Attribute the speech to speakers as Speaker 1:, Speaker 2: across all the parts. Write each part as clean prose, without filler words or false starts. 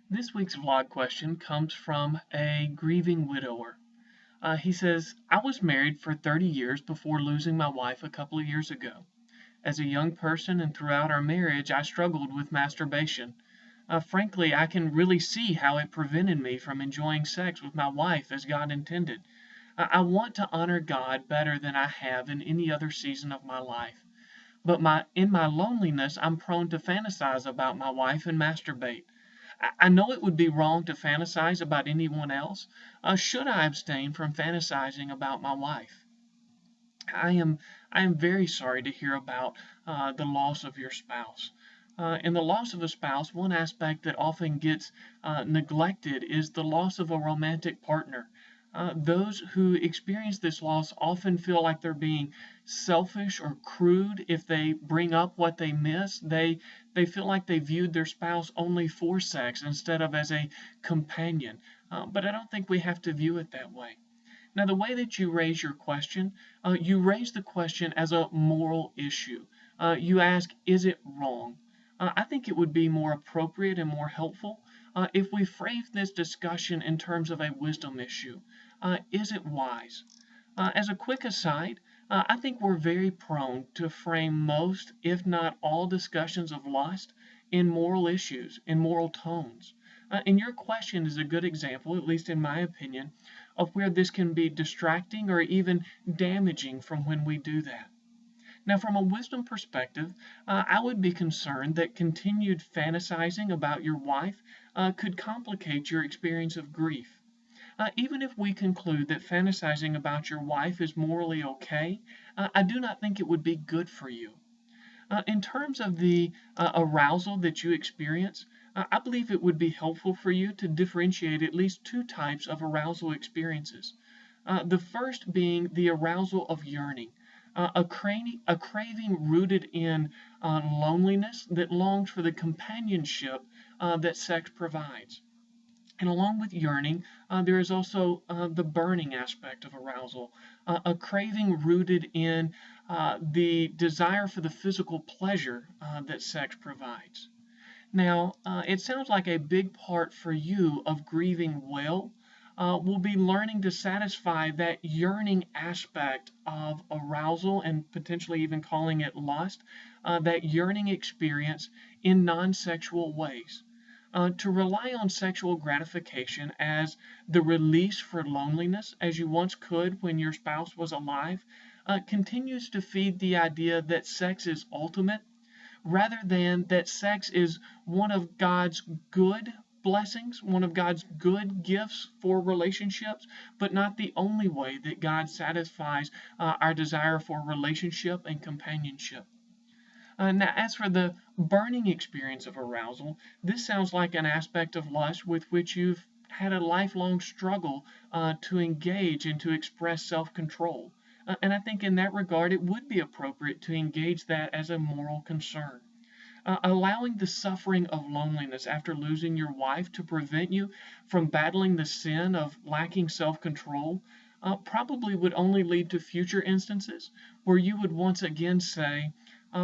Speaker 1: This week's vlog question comes from a grieving widower. He says, I was married for 30 years before losing my wife a couple of years ago. As a young person and throughout our marriage, I struggled with masturbation. Frankly, I can really see how it prevented me from enjoying sex with my wife as God intended. I want to honor God better than I have in any other season of my life. But in my loneliness, I'm prone to fantasize about my wife and masturbate. I know it would be wrong to fantasize about anyone else. Should I abstain from fantasizing about my wife? I am I am very sorry to hear about the loss of your spouse. In the loss of a spouse, one aspect that often gets neglected is the loss of a romantic partner. Those who experience this loss often feel like they're being selfish or crude if they bring up what they miss. They feel like they viewed their spouse only for sex instead of as a companion. But I don't think we have to view it that way. Now, the way that you raise your question, you raise the question as a moral issue. You ask, is it wrong? I think it would be more appropriate and more helpful if we frame this discussion in terms of a wisdom issue. Is it wise? As a quick aside, I think we're very prone to frame most, if not all, discussions of lust in moral issues, in moral tones. And your question is a good example, at least in my opinion, of where this can be distracting or even damaging from when we do that. Now, from a wisdom perspective, I would be concerned that continued fantasizing about your wife could complicate your experience of grief. Even if we conclude that fantasizing about your wife is morally okay, I do not think it would be good for you. In terms of the arousal that you experience, I believe it would be helpful for you to differentiate at least two types of arousal experiences. The first being the arousal of yearning, a craving rooted in loneliness that longs for the companionship that sex provides. And along with yearning, there is also the burning aspect of arousal, a craving rooted in the desire for the physical pleasure that sex provides. Now, it sounds like a big part for you of grieving well will be learning to satisfy that yearning aspect of arousal and potentially even calling it lust, that yearning experience in non sexual ways. To rely on sexual gratification as the release for loneliness, as you once could when your spouse was alive, continues to feed the idea that sex is ultimate rather than that sex is one of God's good blessings, one of God's good gifts for relationships, but not the only way that God satisfies our desire for relationship and companionship. Now, as for the burning experience of arousal, this sounds like an aspect of lust with which you've had a lifelong struggle to engage and to express self control. And I think in that regard, it would be appropriate to engage that as a moral concern. Allowing the suffering of loneliness after losing your wife to prevent you from battling the sin of lacking self control probably would only lead to future instances where you would once again say,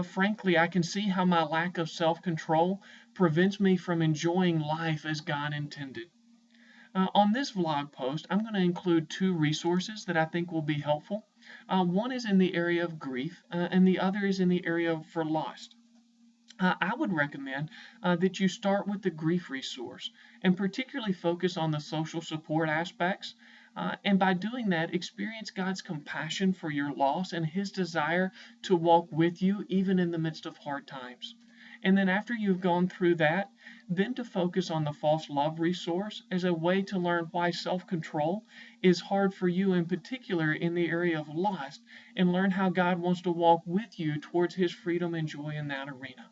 Speaker 1: frankly, I can see how my lack of self control prevents me from enjoying life as God intended. On this vlog post, I'm going to include two resources that I think will be helpful. One is in the area of grief, and the other is in the area for lust. I would recommend that you start with the grief resource and particularly focus on the social support aspects. And by doing that, experience God's compassion for your loss and His desire to walk with you even in the midst of hard times. And then after you've gone through that, then to focus on the false love resource as a way to learn why self-control is hard for you in particular in the area of lust and learn how God wants to walk with you towards His freedom and joy in that arena.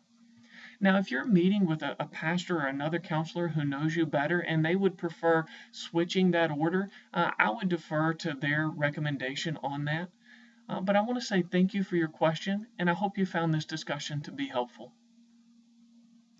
Speaker 1: Now, if you're meeting with a pastor or another counselor who knows you better and they would prefer switching that order, I would defer to their recommendation on that. But I want to say thank you for your question, and I hope you found this discussion to be helpful.